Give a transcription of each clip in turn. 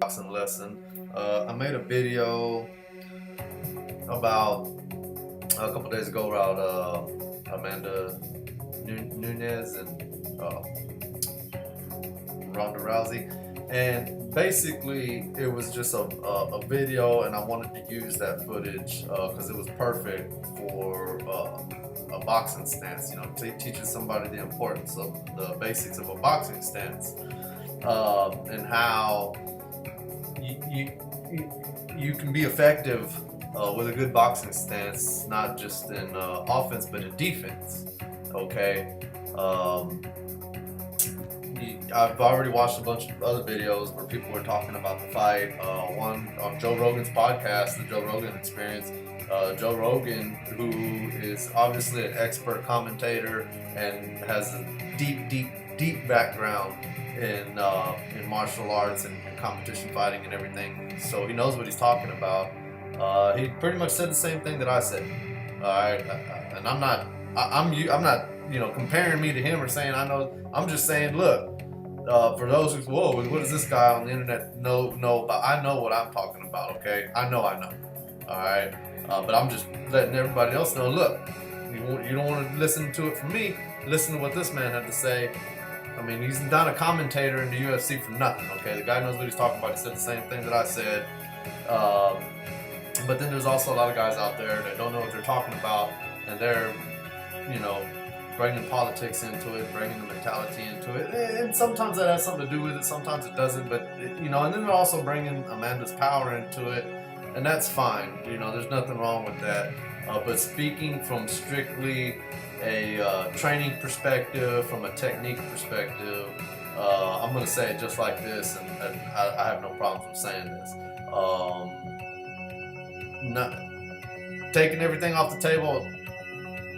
boxing lesson. I made a video about a couple days ago about Amanda Nunes and Ronda Rousey, and basically it was just a video, and I wanted to use that footage because it was perfect for a boxing stance. You know, teaching somebody the importance of the basics of a boxing stance, and how you can be effective with a good boxing stance, not just in offense but in defense. Okay. I've already watched a bunch of other videos where people were talking about the fight. One on Joe Rogan's podcast, the Joe Rogan Experience. Joe Rogan, who is obviously an expert commentator and has a deep background in martial arts and competition fighting and everything, so he knows what he's talking about. He pretty much said the same thing that I said. All right, and I'm not comparing me to him or saying I know. I'm just saying, look. For those who, whoa, what does this guy on the internet know about? I know what I'm talking about, okay? I know. Alright? But I'm just letting everybody else know, look, you don't want to listen to it from me, listen to what this man had to say. I mean, he's not a commentator in the UFC for nothing, okay? The guy knows what he's talking about. He said the same thing that I said. But then there's also a lot of guys out there that don't know what they're talking about, and they're, bringing politics into it, bringing the mentality into it, and sometimes that has something to do with it, sometimes it doesn't, but, and then they're also bringing Amanda's power into it, and that's fine, there's nothing wrong with that, but speaking from strictly a training perspective, from a technique perspective, I'm going to say it just like this, and I have no problems with saying this. Not taking everything off the table,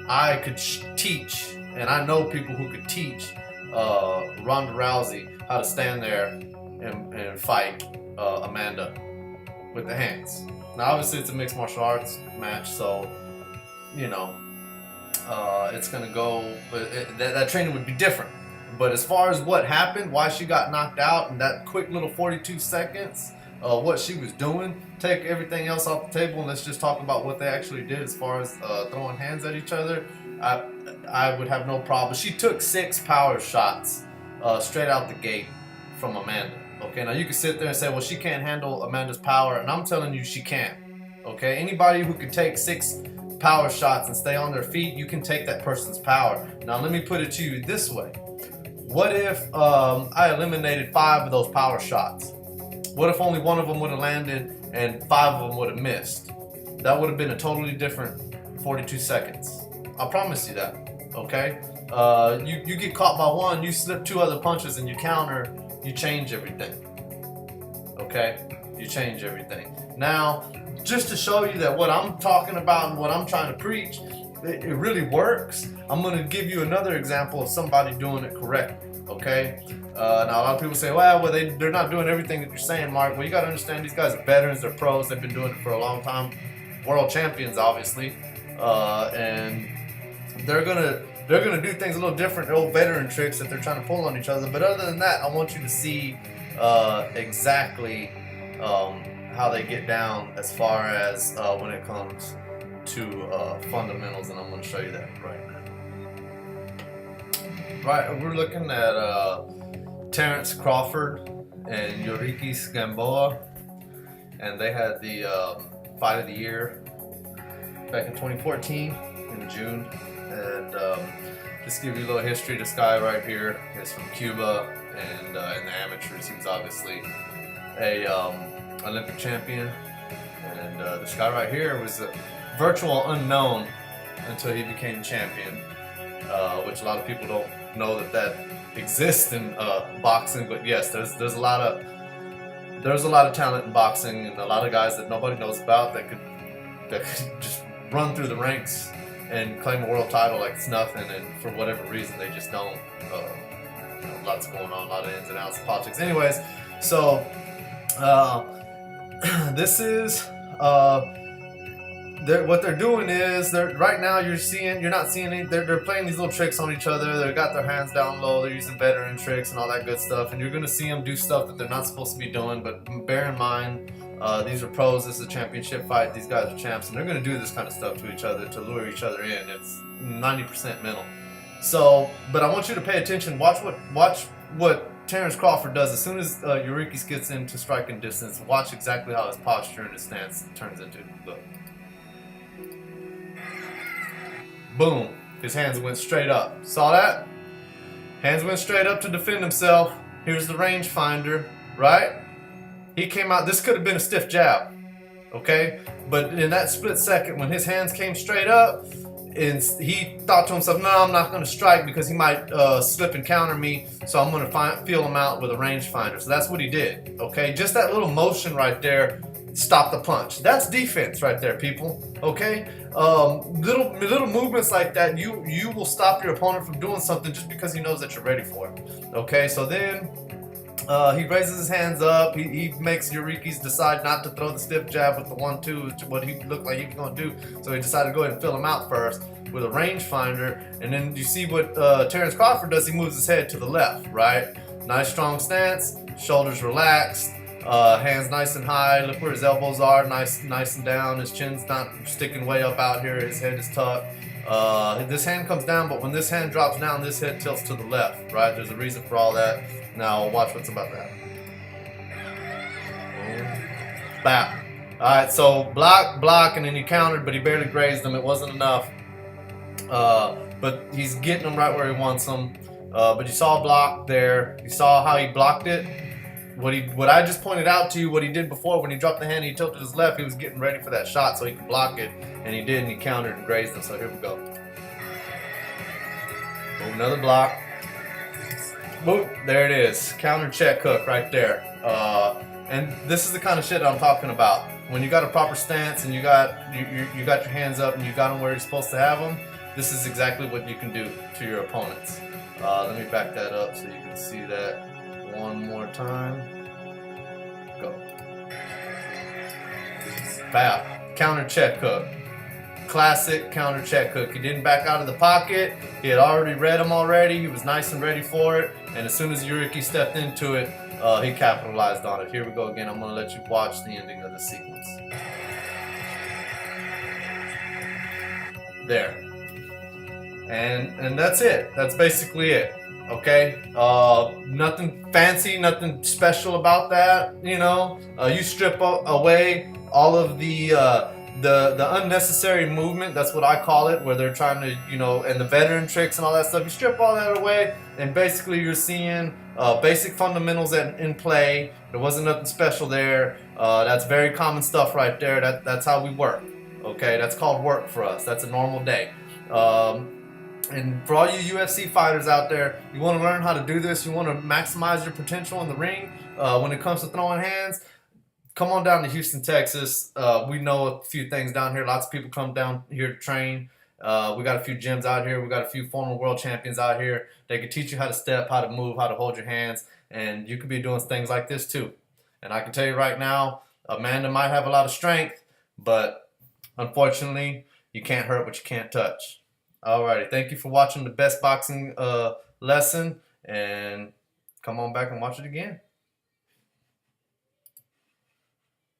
I could teach, and I know people who could teach Ronda Rousey how to stand there and fight Amanda with the hands. Now, obviously, it's a mixed martial arts match, so it's gonna go. But that training would be different. But as far as what happened, why she got knocked out in that quick little 42 seconds, what she was doing, take everything else off the table and let's just talk about what they actually did as far as throwing hands at each other. I would have no problem. She took 6 power shots straight out the gate from Amanda. Okay, now you can sit there and say, well, she can't handle Amanda's power, and I'm telling you she can. Okay, anybody who can take 6 power shots and stay on their feet, you can take that person's power. Now let me put it to you this way. What if I eliminated 5 of those power shots? What if only one of them would have landed and 5 of them would have missed? That would have been a totally different 42 seconds. I promise you that, okay? You get caught by one, you slip 2 other punches and you counter, you change everything, okay? You change everything. Now, just to show you that what I'm talking about and what I'm trying to preach, it really works, I'm going to give you another example of somebody doing it correctly, okay? Now, a lot of people say, well, they're not doing everything that you're saying, Mark. Well, you got to understand these guys are veterans, they're pros, they've been doing it for a long time, world champions, obviously, and they're gonna do things a little different, the old veteran tricks that they're trying to pull on each other. But other than that, I want you to see exactly how they get down as far as when it comes to fundamentals, and I'm going to show you that right now. Right, we're looking at Terrence Crawford and Yorikis Gamboa, and they had the fight of the year back in 2014 in June. And just to give you a little history, this guy right here is from Cuba, and in the amateurs he was obviously a Olympic champion, and this guy right here was a virtual unknown until he became champion, which a lot of people don't know that exists in boxing. But yes, there's a lot of talent in boxing, and a lot of guys that nobody knows about that could just run through the ranks and claim a world title like it's nothing, and for whatever reason they just don't. Lots going on, a lot of ins and outs of politics. Anyways, so this is what they're doing is right now you're not seeing any, they're playing these little tricks on each other. They got their hands down low. They're using veteran tricks and all that good stuff. And you're gonna see them do stuff that they're not supposed to be doing. But bear in mind, these are pros. This is a championship fight. These guys are champs, and they're gonna do this kind of stuff to each other to lure each other in. It's 90% mental. So, but I want you to pay attention. Watch what Terrence Crawford does as soon as Eurykis gets into striking distance. Watch exactly how his posture and his stance turns into. Look. Boom. His hands went straight up. Saw that? Hands went straight up to defend himself. Here's the rangefinder, right? He came out. This could have been a stiff jab, okay? But in that split second, when his hands came straight up, and he thought to himself, no, I'm not going to strike because he might slip and counter me, so I'm going to feel him out with a rangefinder. So that's what he did, okay? Just that little motion right there stopped the punch. That's defense right there, people, okay? Little movements like that, you will stop your opponent from doing something just because he knows that you're ready for it, okay? So then he raises his hands up. He makes Eurykis decide not to throw the stiff jab with the 1-2, what he looked like he was going to do. So he decided to go ahead and fill him out first with a rangefinder. And then you see what Terrence Crawford does. He moves his head to the left, right? Nice strong stance, shoulders relaxed, hands nice and high. Look where his elbows are, nice and down. His chin's not sticking way up out here. His head is tucked. This hand comes down, but when this hand drops down, this head tilts to the left, right? There's a reason for all that. Now watch what's about that. Bap. Alright, so block, and then he countered, but he barely grazed him. It wasn't enough. But he's getting him right where he wants him. But you saw a block there. You saw how he blocked it. What I just pointed out to you, what he did before, when he dropped the hand, he tilted his left, he was getting ready for that shot so he could block it, and he did, and he countered and grazed him. So here we go. Boom, another block. Boom, there it is. Counter check hook right there. And this is the kind of shit I'm talking about. When you got a proper stance and you got your hands up and you got them where you're supposed to have them, this is exactly what you can do to your opponents. Let me back that up so you can see that one more time. Go. Bap. Counter check hook. Classic counter check hook. He didn't back out of the pocket. He had already read him already. He was nice and ready for it. And as soon as Eurykis stepped into it, he capitalized on it. Here we go again. I'm going to let you watch the ending of the sequence. There. And that's it. That's basically it. Okay? Nothing fancy, nothing special about that. You know, you strip away all of the unnecessary movement, that's what I call it, where they're trying to, you know, and the veteran tricks and all that stuff. You strip all that away, and basically you're seeing basic fundamentals in play. There wasn't nothing special there. That's very common stuff right there. That's how we work. Okay, that's called work for us. That's a normal day. And for all you UFC fighters out there, you want to learn how to do this. You want to maximize your potential in the ring when it comes to throwing hands. Come on down to Houston, Texas. We know a few things down here. Lots of people come down here to train. We got a few gyms out here. We got a few former world champions out here. They can teach you how to step, how to move, how to hold your hands. And you could be doing things like this too. And I can tell you right now, Amanda might have a lot of strength, but unfortunately, you can't hurt what you can't touch. Alrighty, thank you for watching the best boxing lesson. And come on back and watch it again.